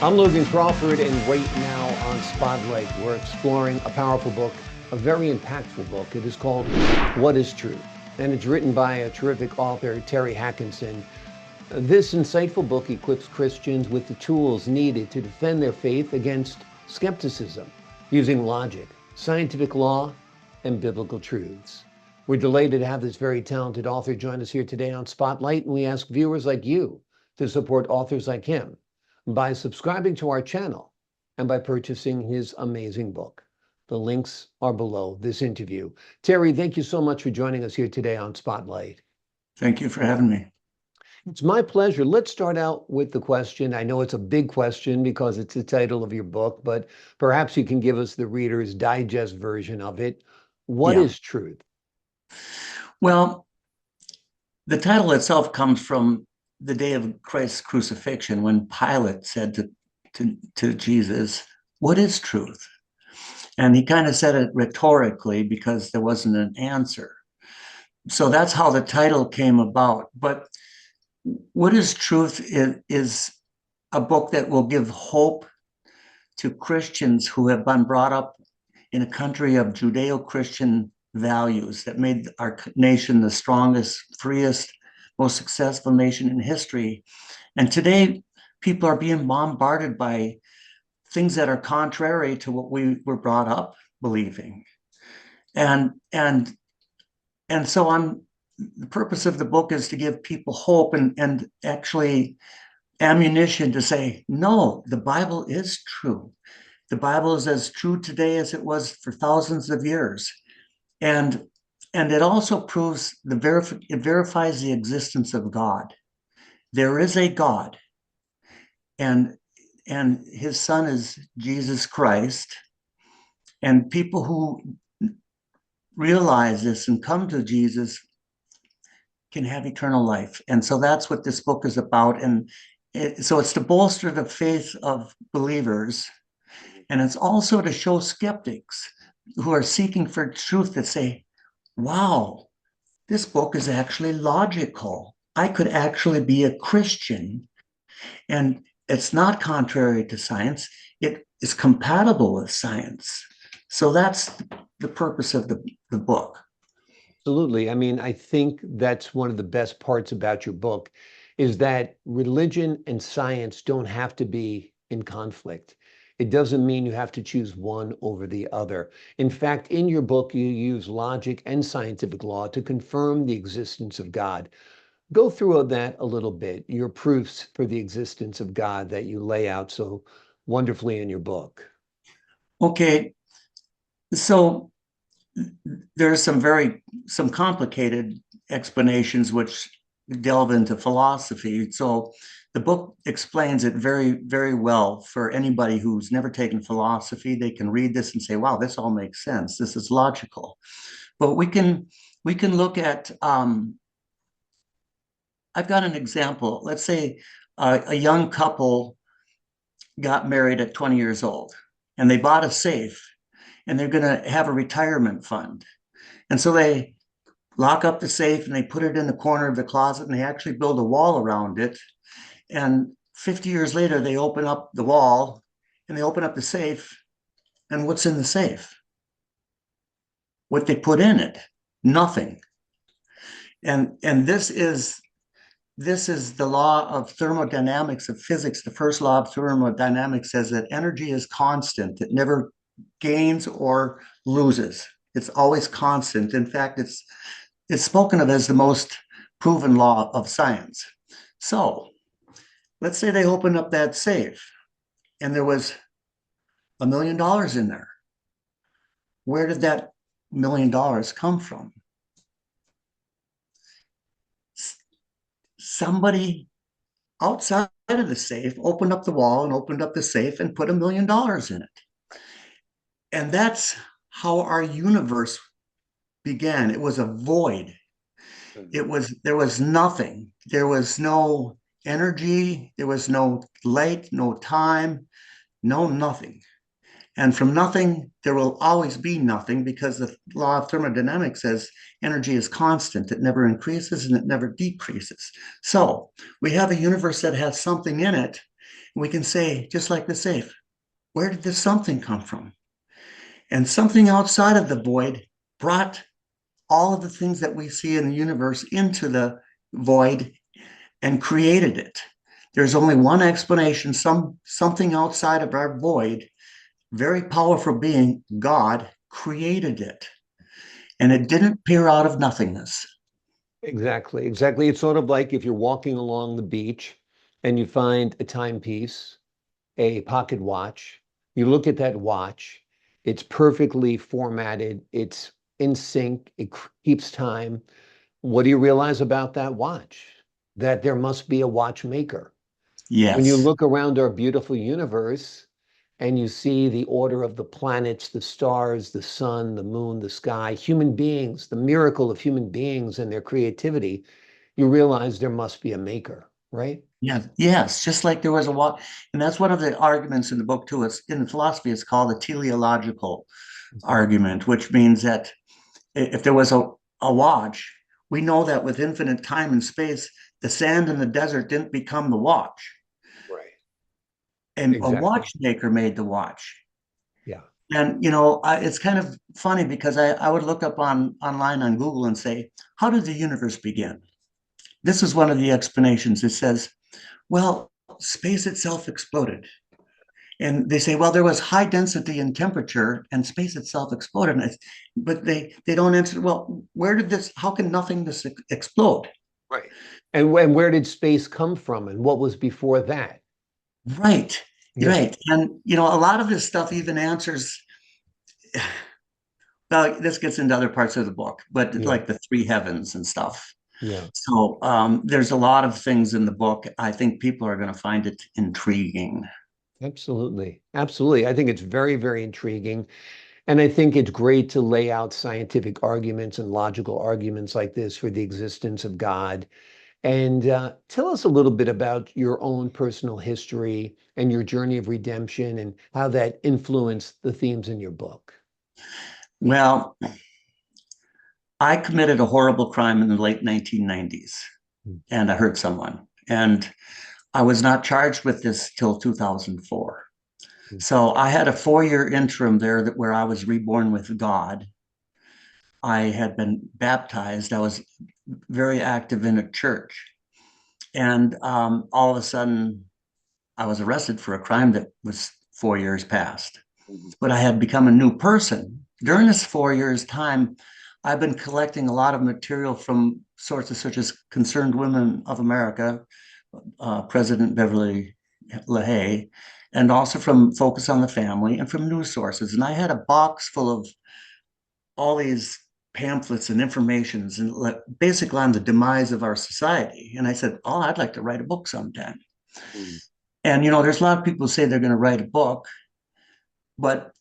I'm Logan Crawford, and right now on Spotlight, we're exploring a powerful book, a very impactful book. It is called What is Truth? And it's written by a terrific author, Terry Hakanson. This insightful book equips Christians with the tools needed to defend their faith against skepticism using logic, scientific law, and biblical truths. We're delighted to have this very talented author join us here today on Spotlight, and we ask viewers like you to support authors like him by subscribing to our channel and by purchasing his amazing book. The links are below this interview. Terry, thank you so much for joining us here today on Spotlight. Thank you for having me. It's my pleasure. Let's start out with the question. I know it's a big question because it's the title of your book, but perhaps you can give us the Reader's Digest version of it. What Yeah. is truth? Well, the title itself comes from the day of Christ's crucifixion when Pilate said to Jesus, "What is truth?" And he kind of said it rhetorically because there wasn't an answer. So that's how the title came about. But What is Truth is a book that will give hope to Christians who have been brought up in a country of Judeo-Christian values that made our nation the strongest, freest, most successful nation in history. And today, people are being bombarded by things that are contrary to what we were brought up believing. And and and so I'm the purpose of the book is to give people hope and actually ammunition to say, no, the Bible is true. The Bible is as true today as it was for thousands of years. And and it also proves it verifies the existence of God. There is a God, and and his son is Jesus Christ. And people who realize this and come to Jesus can have eternal life. And so that's what this book is about. And so it's to bolster the faith of believers. And it's also to show skeptics who are seeking for truth that say, wow, this book is actually logical. I could actually be a Christian, and it's not contrary to science. It is compatible with science. So that's the purpose of the book. Absolutely. I mean, I think that's one of the best parts about your book is that religion and science don't have to be in conflict. It doesn't mean you have to choose one over the other. In fact, in your book, you use logic and scientific law to confirm the existence of God. Go through that a little bit, your proofs for the existence of God that you lay out so wonderfully in your book. Okay, so there's some complicated explanations which delve into philosophy. So the book explains it very, very well for anybody who's never taken philosophy. They can read this and say, wow, this all makes sense. This is logical. But we can look at I've got an example. Let's say a young couple got married at 20 years old and they bought a safe and they're going to have a retirement fund. And so they lock up the safe and they put it in the corner of the closet and they actually build a wall around it. And 50 years later, they open up the wall and they open up the safe. And what's in the safe? What they put in it? Nothing. And this is the law of thermodynamics of physics. The first law of thermodynamics says that energy is constant. It never gains or loses. It's always constant. In fact, it's spoken of as the most proven law of science. So let's say they opened up that safe and there was $1 million in there. Where did that $1 million come from? Somebody outside of the safe opened up the wall and opened up the safe and put $1 million in it. And that's how our universe began. It was a void. There was nothing. There was no energy, there was no light, no time, no nothing. And from nothing, there will always be nothing because the law of thermodynamics says energy is constant. It never increases and it never decreases. So we have a universe that has something in it. We can say, just like the safe, where did this something come from? And something outside of the void brought all of the things that we see in the universe into the void and created it. There's only one explanation, something outside of our void, very powerful being, God, created it. And it didn't appear out of nothingness. Exactly, exactly. It's sort of like if you're walking along the beach and you find a timepiece, a pocket watch, you look at that watch, it's perfectly formatted, it's in sync, it keeps time. What do you realize about that watch? That there must be a watchmaker. When you Yes. look around our beautiful universe and you see the order of the planets, the stars, the sun, the moon, the sky, human beings, the miracle of human beings and their creativity, you realize there must be a maker, right? Yeah, yes, just like there was a watch. And that's one of the arguments in the book, too. It's in philosophy, it's called the teleological argument, which means that if there was a watch, we know that with infinite time and space, the sand in the desert didn't become the watch. Right. And a Exactly. watchmaker made the watch. Yeah. And it's kind of funny because I would look up online on Google and say, how did the universe begin? This is one of the explanations. It says, well, space itself exploded. And they say, well, there was high density and temperature, and space itself exploded. But they don't answer. Well, where did this? How can nothingness explode? Right. And where did space come from and what was before that? Right, Yeah. right. And a lot of this stuff even answers. Well, this gets into other parts of the book, but Yeah. like the three heavens and stuff. Yeah. So there's a lot of things in the book. I think people are going to find it intriguing. Absolutely. Absolutely. I think it's very, very intriguing. And I think it's great to lay out scientific arguments and logical arguments like this for the existence of God. And tell us a little bit about your own personal history and your journey of redemption and how that influenced the themes in your book. Well, I committed a horrible crime in the late 1990s Mm. and I hurt someone. And I was not charged with this till 2004. Mm. So I had a 4-year interim there where I was reborn with God. I had been baptized. I was very active in a church. And all of a sudden, I was arrested for a crime that was 4 years past. Mhm. But I had become a new person. During this 4 years' time, I've been collecting a lot of material from sources such as Concerned Women of America, President Beverly LaHaye, and also from Focus on the Family and from news sources. And I had a box full of all these pamphlets and informations and basically on the demise of our society. And I said, oh, I'd like to write a book sometime. Mm. And there's a lot of people who say they're going to write a book, but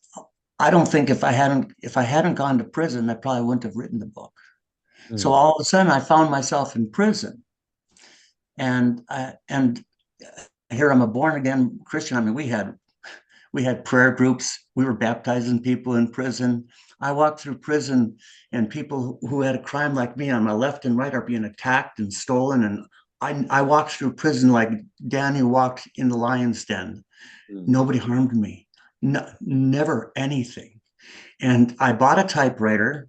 I don't think if I hadn't gone to prison, I probably wouldn't have written the book. So Mm. all of a sudden, I found myself in prison, and here I'm a born again Christian. I mean, we had prayer groups. We were baptizing people in prison. I walked through prison, and people who had a crime like me on my left and right are being attacked and stolen. And I walked through prison like Danny walked in the lion's den. Mm. Nobody harmed me. No, never anything. And I bought a typewriter.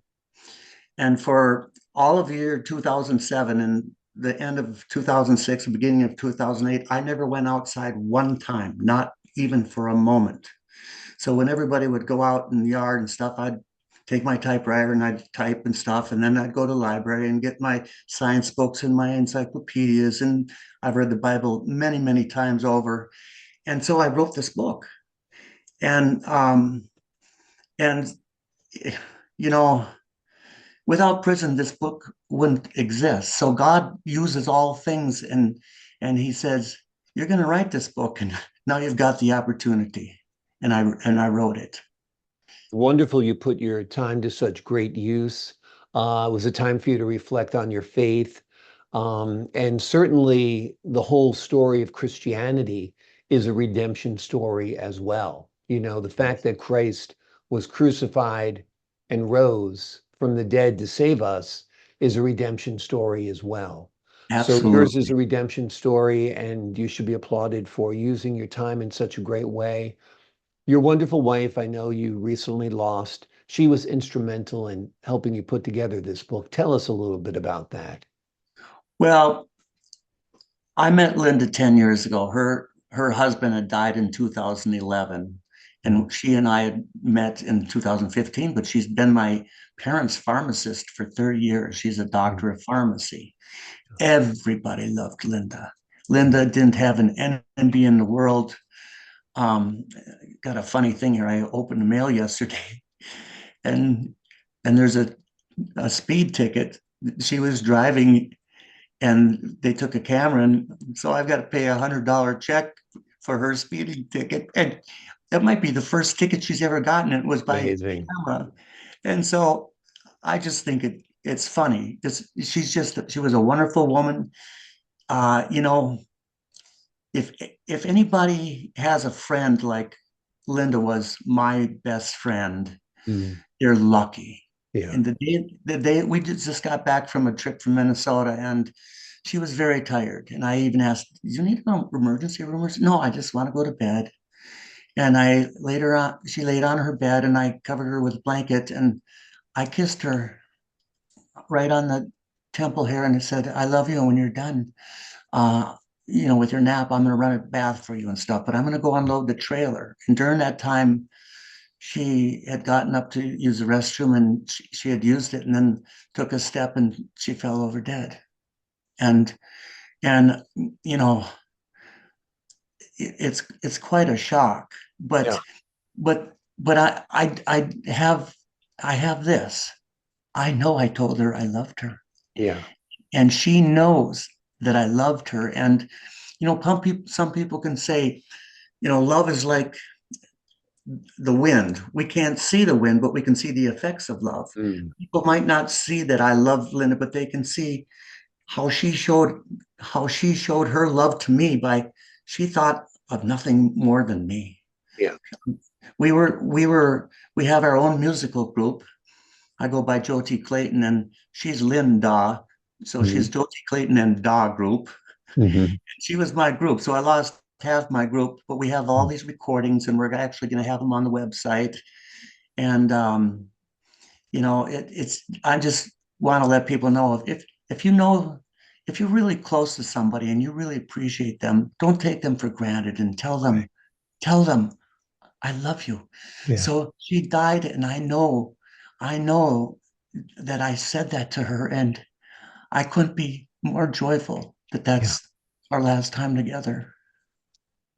And for all of the year 2007 and the end of 2006, the beginning of 2008, I never went outside one time, not even for a moment. So when everybody would go out in the yard and stuff, I'd take my typewriter and I'd type and stuff. And then I'd go to the library and get my science books and my encyclopedias. And I've read the Bible many, many times over. And so I wrote this book. And and you know, without prison, this book wouldn't exist. So God uses all things, and He says, "You're going to write this book, and now you've got the opportunity." And I wrote it. Wonderful. You put your time to such great use. It was a time for you to reflect on your faith. And certainly the whole story of Christianity is a redemption story as well. The fact that Christ was crucified and rose from the dead to save us is a redemption story as well. So yours is a Absolutely. redemption story, and you should be applauded for using your time in such a great way. Your wonderful wife, I know you recently lost. She was instrumental in helping you put together this book. Tell us a little bit about that. Well, I met Linda 10 years ago. Her husband had died in 2011, Mhm. and she and I had met in 2015, but she's been my parents' pharmacist for 30 years. She's a Mhm. doctor of pharmacy. Everybody loved Linda. Linda didn't have an enemy in the world. Um, got a funny thing here. I opened the mail yesterday, and there's a speed ticket. She was driving, and they took a camera, and so I've got to pay $100 check for her speeding ticket, and that might be the first ticket she's ever gotten. It was by Amazing. camera, and so I just think it's funny. She was a wonderful woman. You know, if if anybody has a friend like Linda was my best friend, Mm. they're lucky. Yeah. And the day we just got back from a trip from Minnesota, and she was very tired. And I even asked, "Do you need an emergency room?" No, I just want to go to bed. And I later on, she laid on her bed, and I covered her with a blanket, and I kissed her right on the temple here, and I said, "I love you. When you're done, uh, with your nap, I'm going to run a bath for you and stuff. But I'm going to go unload the trailer." And during that time, she had gotten up to use the restroom, and she had used it and then took a step and she fell over dead. And and you know, it's quite a shock. Yeah. But I have this. I know I told her I loved her, Yeah. and she knows that I loved her. And some people can say, love is like the wind. We can't see the wind, but we can see the effects of love. Mm. People might not see that I love Linda, but they can see how she showed her love to me by she thought of nothing more than me. Yeah. We have our own musical group. I go by Joe T. Clayton, and she's Linda. So she's Mhm. Joe T. Clayton and Da group. Mhm. She was my group. So I lost half my group, but we have all Mhm. these recordings, and we're actually going to have them on the website. And it's I just want to let people know, if you're really close to somebody and you really appreciate them, don't take them for granted, and Right. tell them I love you. Yeah. So she died, and I know that I said that to her, and I couldn't be more joyful that Yeah. that's our last time together.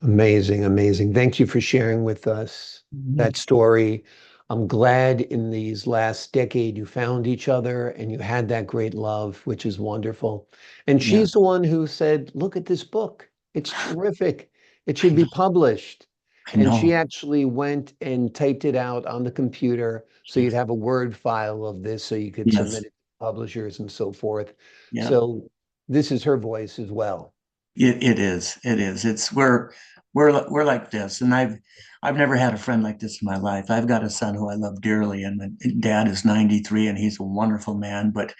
Amazing, amazing. Thank you for sharing with us that Mhm. story. I'm glad in these last decade you found each other and you had that great love, which is wonderful. And Yeah, she's the one who said, "Look at this book. It's terrific. It I should be know, published." I And she know. actually went and typed it out on the computer so you'd Yes, have a Word file of this so you could submit yes, it to publishers and so forth. yeah. So this is her voice as well. It is. It is. It's we're like this, and I've never had a friend like this in my life. I've got a son who I love dearly, and my dad is 93, and he's a wonderful man. But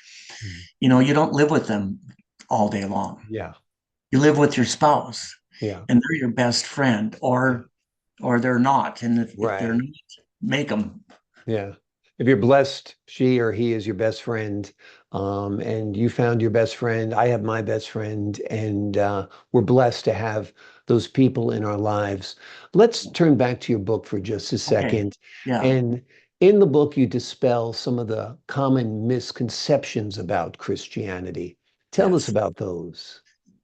Mhm. you don't live with them all day long. Yeah. You live with your spouse, Yeah. and they're your best friend, Yeah. or they're not. And if they're Right. not, make them. Yeah. If you're blessed, she or he is your best friend, and you found your best friend. I have my best friend, and we're blessed to have those people in our lives. Let's turn back to your book for just a Okay. second. Yeah. And in the book, you dispel some of the common misconceptions about Christianity. Tell us Yes. about those.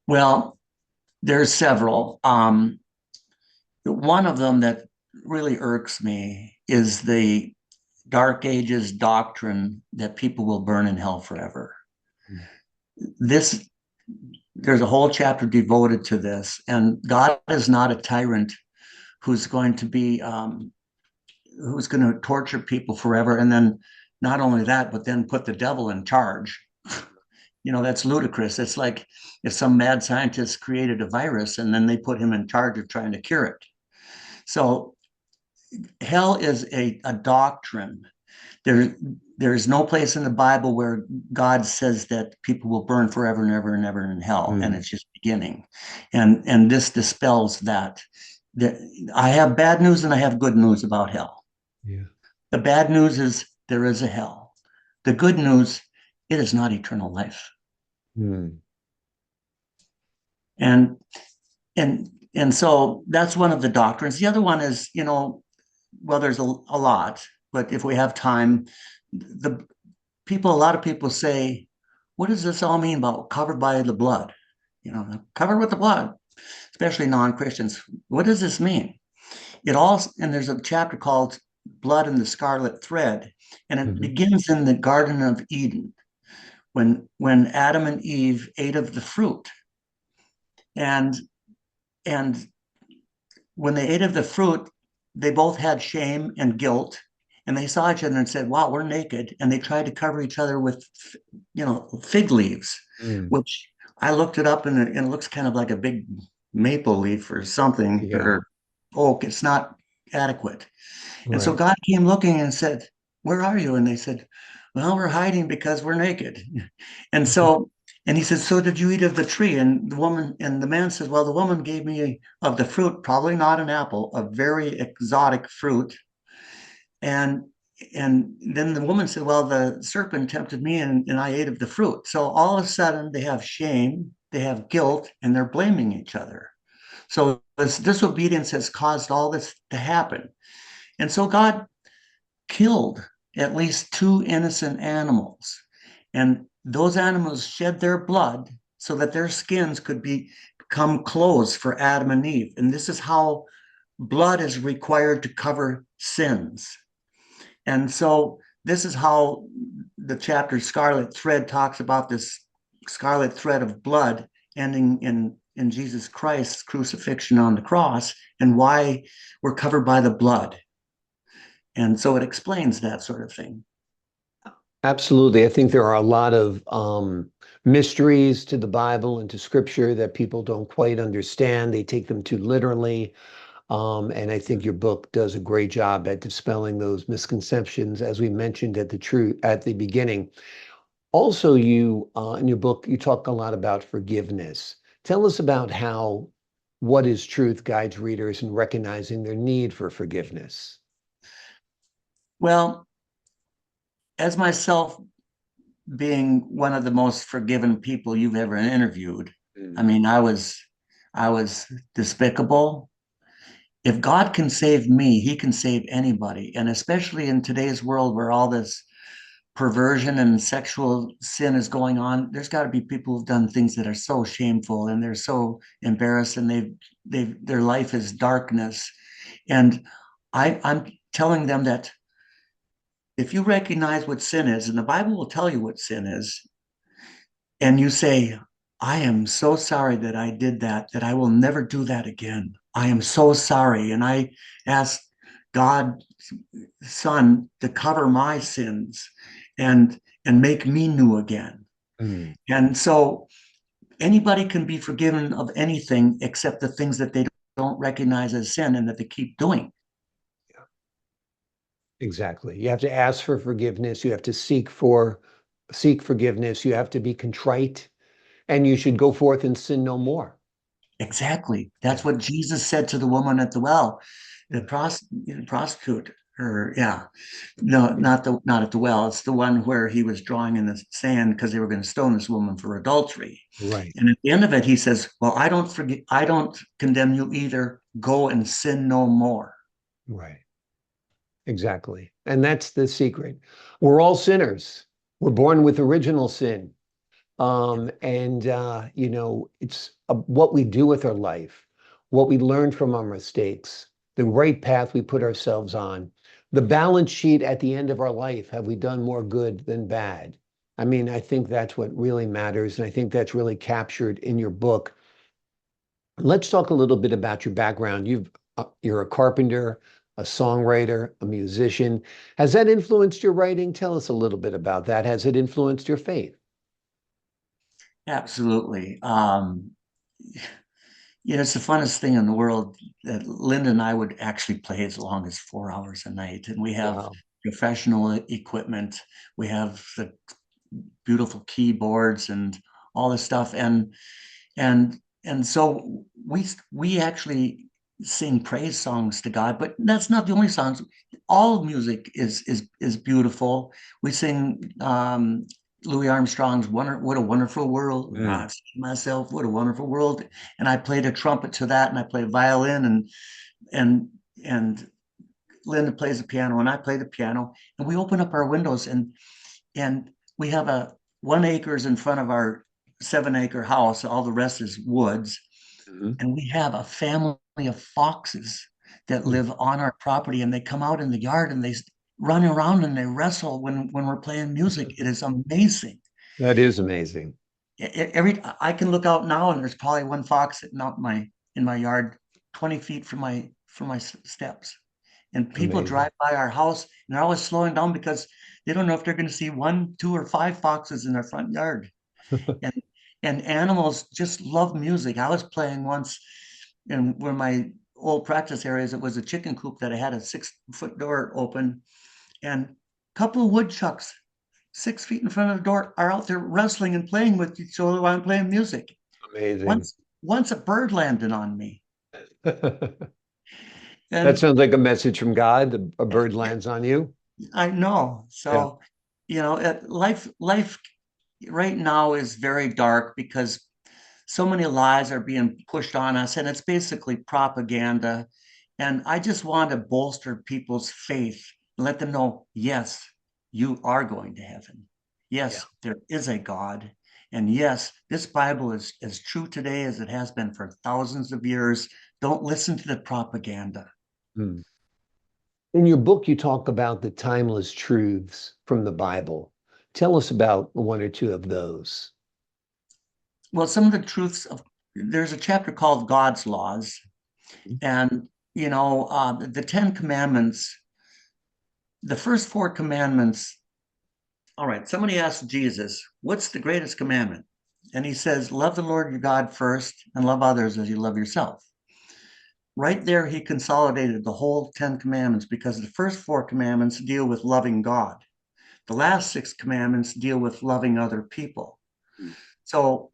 Well, there's several. One of them that really irks me is the Dark Ages doctrine that people will burn in hell forever. This There's a whole chapter devoted to this, and God is not a tyrant who's going to be who's going to torture people forever, and then not only that, but then put the devil in charge. That's ludicrous. It's like if some mad scientist created a virus and then they put him in charge of trying to cure it. So hell is a doctrine. There, there is no place in the Bible where God says that people will burn forever and ever and ever in hell, and it's just beginning. And this dispels that. I have bad news and I have good news about hell. Yeah. The bad news is there is a hell. The good news, it is not eternal life. Mm. And and so that's one of the doctrines. The other one is, well, there's a lot, but if we have time, a lot of people say, what does this all mean about covered by the blood? Covered with the blood, especially non-Christians. What does this mean? And there's a chapter called Blood and the Scarlet Thread, and it begins in the Garden of Eden when Adam and Eve ate of the fruit. And when they ate of the fruit, they both had shame and guilt, and they saw each other and said, wow, we're naked. And they tried to cover each other with, fig leaves, which I looked it up, and it looks kind of like a big maple leaf or something, or oak. It's not adequate. And so God came looking and said, where are you? And they said, well, we're hiding because we're naked. And he said, so did you eat of the tree? And the man said, well, the woman gave me of the fruit, probably not an apple, a very exotic fruit. And then the woman said, well, the serpent tempted me and I ate of the fruit. So all of a sudden they have shame, they have guilt, and they're blaming each other. So this disobedience has caused all this to happen. And so God killed at least 2 innocent animals. And those animals shed their blood so that their skins could become clothes for Adam and Eve. And this is how blood is required to cover sins. And so this is how the chapter Scarlet Thread talks about this scarlet thread of blood ending in Jesus Christ's crucifixion on the cross, and why we're covered by the blood. And so it explains that sort of thing. Absolutely. I think there are a lot of mysteries to the Bible and to Scripture that people don't quite understand. They take them too literally. And I think your book does a great job at dispelling those misconceptions, as we mentioned at the beginning. Also, you in your book, you talk a lot about forgiveness. Tell us about how What is Truth guides readers in recognizing their need for forgiveness. Well, as myself being one of the most forgiven people you've ever interviewed, I mean, I was despicable. If God can save me, he can save anybody. And especially in today's world where all this perversion and sexual sin is going on, there's got to be people who've done things that are so shameful and they're so embarrassed, and their life is darkness. And I'm telling them that if you recognize what sin is, and the Bible will tell you what sin is, and you say, I am so sorry that I did that I will never do that again. I am so sorry. And I ask God, Son, to cover my sins and make me new again. And so anybody can be forgiven of anything except the things that they don't recognize as sin and that they keep doing. Exactly. You have to ask for forgiveness. You have to seek forgiveness. You have to be contrite, and you should go forth and sin no more. Exactly. That's what Jesus said to the woman at the well, the prostitute. Or no, not at the well. It's the one where he was drawing in the sand because they were going to stone this woman for adultery. Right. And at the end of it, he says, "Well, I don't condemn you either. Go and sin no more." Right. Exactly. And that's the secret. We're all sinners. We're born with original sin. It's what we do with our life, what we learn from our mistakes, the right path we put ourselves on, the balance sheet at the end of our life. Have we done more good than bad? I mean, I think that's what really matters. And I think that's really captured in your book. Let's talk a little bit about your background. You're a carpenter, a songwriter, a musician. Has that influenced your writing? Tell us a little bit about that. Has it influenced your faith? Absolutely. It's the funnest thing in the world that Linda and I would actually play as long as 4 hours a night. And we have Wow. professional equipment. We have the beautiful keyboards and all this stuff. And so we actually sing praise songs to God, but that's not the only songs. All music is beautiful. We sing Louis Armstrong's "What a Wonderful World." I see myself, what a wonderful world. And I played a trumpet to that, and I play violin, and Linda plays the piano, and I play the piano. And we open up our windows, and we have a 1 acres in front of our 7-acre house. All the rest is woods. And we have a family of foxes that live on our property, and they come out in the yard and they run around and they wrestle when we're playing music. It is amazing. That is amazing. I can look out now and there's probably one fox sitting out in my yard, 20 feet from my steps. And people Amazing. drive by our house and they're always slowing down because they don't know if they're going to see 1, 2, or 5 foxes in their front yard. And animals just love music. I was playing once in one of my old practice areas. It was a chicken coop that I had a 6-foot door open, and a couple of woodchucks 6 feet in front of the door are out there wrestling and playing with each other while I'm playing music. Amazing. Once a bird landed on me. That sounds like a message from God. A bird lands on you. I know. So, life right now is very dark because so many lies are being pushed on us, and it's basically propaganda. And I just want to bolster people's faith and let them know, yes, you are going to heaven. Yes, there is a God. And yes, this Bible is as true today as it has been for thousands of years. Don't listen to the propaganda. In your book, you talk about the timeless truths from the Bible. Tell us about one or two of those. Well, some of the truths there's a chapter called God's Laws. And, the 10 Commandments, the first 4 commandments. All right, somebody asked Jesus, what's the greatest commandment? And he says, love the Lord your God first and love others as you love yourself. Right there, he consolidated the whole 10 commandments because the first 4 commandments deal with loving God. The last 6 commandments deal with loving other people. So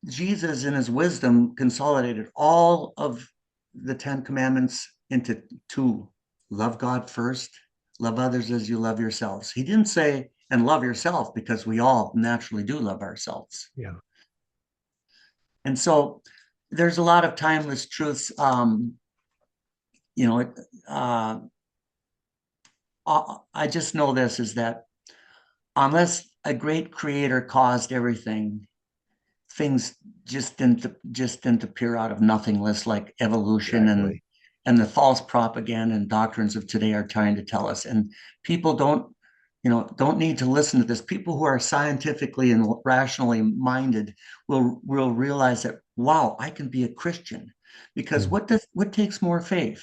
Jesus, in his wisdom, consolidated all of the 10 commandments into 2. Love God first, love others as you love yourselves. He didn't say, and love yourself, because we all naturally do love ourselves. Yeah. And so there's a lot of timeless truths. I just know this is that unless a great creator caused everything, things just didn't appear out of nothingness, like evolution. Exactly. And the false propaganda and doctrines of today are trying to tell us. And people don't need to listen to this. People who are scientifically and rationally minded will realize that, wow, I can be a Christian. Because what takes more faith?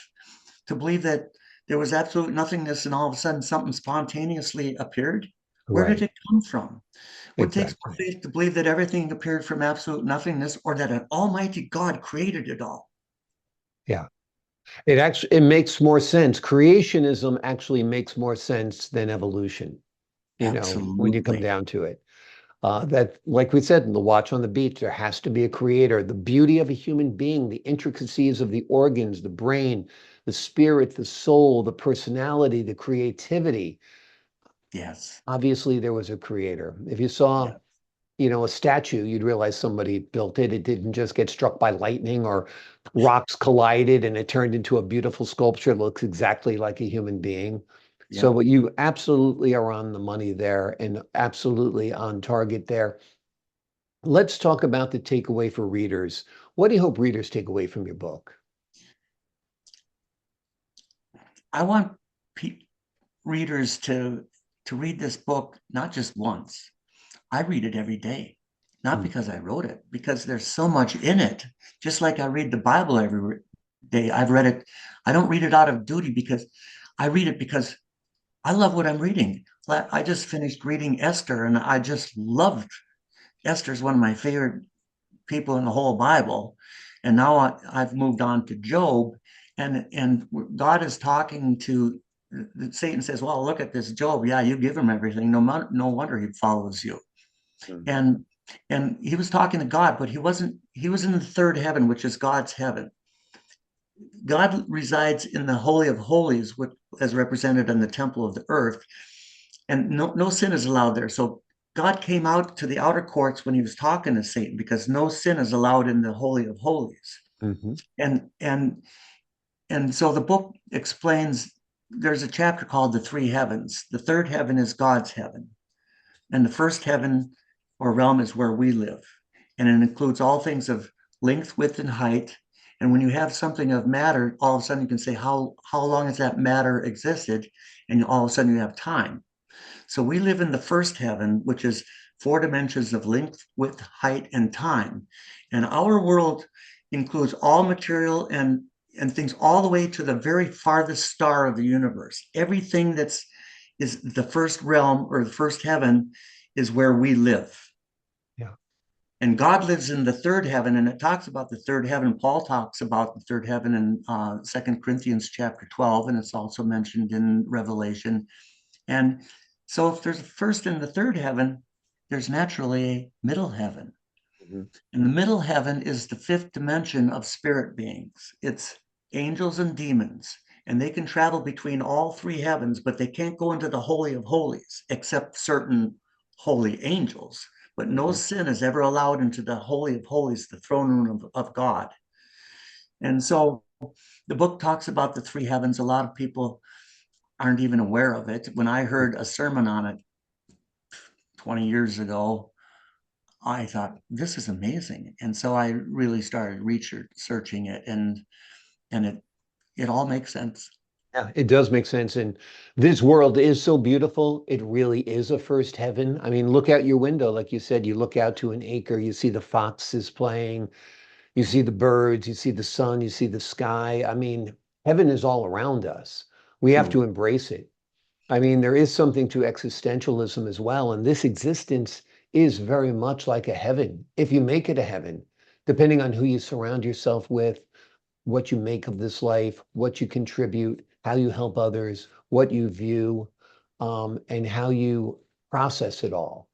To believe that there was absolute nothingness and all of a sudden something spontaneously appeared? Where did it come from? What takes more faith? To believe that everything appeared from absolute nothingness, or that an almighty God created it all? Yeah. It makes more sense. Creationism actually makes more sense than evolution, when you come down to it. That, like we said in The Watch on the Beach, there has to be a creator. The beauty of a human being, the intricacies of the organs, the brain, the spirit, the soul, the personality, the creativity. Yes. Obviously, there was a creator. If you saw, a statue, you'd realize somebody built it. It didn't just get struck by lightning or rocks collided and it turned into a beautiful sculpture that looks exactly like a human being. Yeah. So you absolutely are on the money there and absolutely on target there. Let's talk about the takeaway for readers. What do you hope readers take away from your book? I want readers to read this book not just once. I read it every day, not because I wrote it, because there's so much in it. Just like I read the Bible every day. I've read it. I don't read it out of duty, because I read it because I love what I'm reading. I just finished reading Esther, and I just loved Esther's one of my favorite people in the whole Bible. And now I've moved on to Job, and God is talking to Satan says, well, look at this Job. Yeah, you give him everything. No wonder he follows you. And he was talking to God, but he was in the third heaven, which is God's heaven. God resides in the Holy of Holies, which as represented in the temple of the earth, and no sin is allowed there. So God came out to the outer courts when he was talking to Satan, because no sin is allowed in the Holy of Holies. Mm-hmm. And so the book explains, there's a chapter called The Three Heavens. The third heaven is God's heaven. And the first heaven or realm is where we live. And it includes all things of length, width, and height. And when you have something of matter, all of a sudden you can say, how long has that matter existed? And all of a sudden you have time. So we live in the first heaven, which is 4 dimensions of length, width, height, and time. And our world includes all material and things all the way to the very farthest star of the universe. Everything is the first realm or the first heaven is where we live. Yeah. And God lives in the third heaven, and it talks about the third heaven. Paul talks about the third heaven in 2 Corinthians chapter 12, and it's also mentioned in Revelation. And so if there's a first and the third heaven, there's naturally a middle heaven. Mm-hmm. And the middle heaven is the 5th dimension of spirit beings. It's angels and demons, and they can travel between all 3 heavens, but they can't go into the Holy of Holies except certain holy angels. But no sin is ever allowed into the Holy of Holies, the throne room of God. And so the book talks about the 3 heavens. A lot of people aren't even aware of it. When I heard a sermon on it 20 years ago, I thought, this is amazing. And so I really started researching it, and it all makes sense. Yeah, it does make sense. And this world is so beautiful. It really is a first heaven. I mean, look out your window. Like you said, you look out to an acre, you see the foxes playing, you see the birds, you see the sun, you see the sky. I mean, heaven is all around us. We have to embrace it. I mean, there is something to existentialism as well. And this existence is very much like a heaven, if you make it a heaven, depending on who you surround yourself with, what you make of this life, what you contribute, how you help others, what you view, and how you process it all.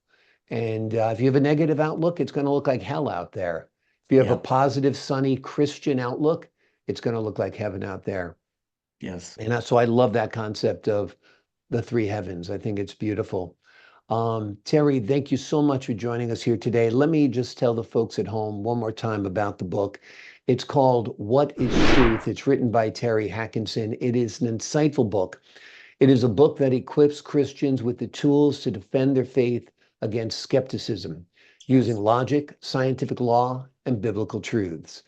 And if you have a negative outlook, it's going to look like hell out there. If you have a positive, sunny Christian outlook, it's going to look like heaven out there. Yes. And so I love that concept of the 3 heavens. I think it's beautiful. Terry, thank you so much for joining us here today. Let me just tell the folks at home one more time about the book. It's called What is Truth? It's written by Terry Hakanson. It is an insightful book. It is a book that equips Christians with the tools to defend their faith against skepticism, using logic, scientific law, and biblical truths.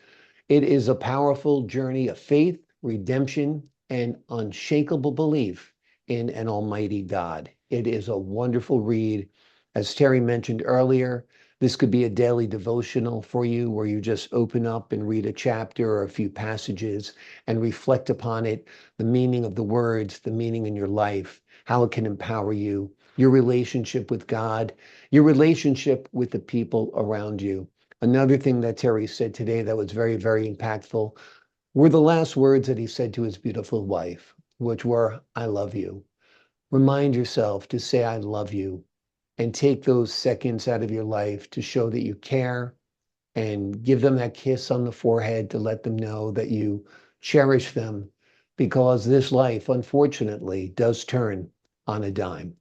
It is a powerful journey of faith, redemption, and unshakable belief in an almighty God. It is a wonderful read. As Terry mentioned earlier, this could be a daily devotional for you where you just open up and read a chapter or a few passages and reflect upon it, the meaning of the words, the meaning in your life, how it can empower you, your relationship with God, your relationship with the people around you. Another thing that Terry said today that was very, very impactful were the last words that he said to his beautiful wife, which were, I love you. Remind yourself to say, I love you, and take those seconds out of your life to show that you care and give them that kiss on the forehead to let them know that you cherish them, because this life, unfortunately, does turn on a dime.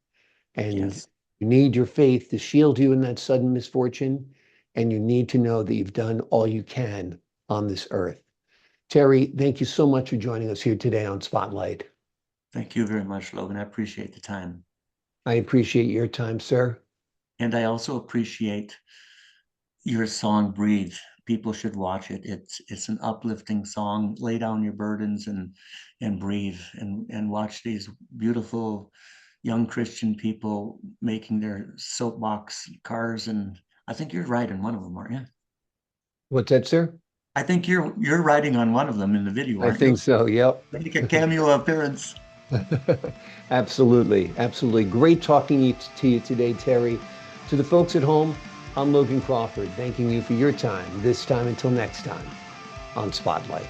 And you need your faith to shield you in that sudden misfortune, and you need to know that you've done all you can on this earth. Terry, thank you so much for joining us here today on Spotlight. Thank you very much, Logan. I appreciate the time. I appreciate your time, sir. And I also appreciate your song, Breathe. People should watch it. It's an uplifting song. Lay down your burdens and breathe and watch these beautiful young Christian people making their soapbox cars. And I think you're riding one of them, aren't you? What's that, sir? I think you're riding on one of them in the video, aren't you? I think so, yep. Make a cameo appearance. Absolutely, absolutely. Great talking to you today, Terry. To the folks at home, I'm Logan Crawford, thanking you for your time, this time until next time on Spotlight.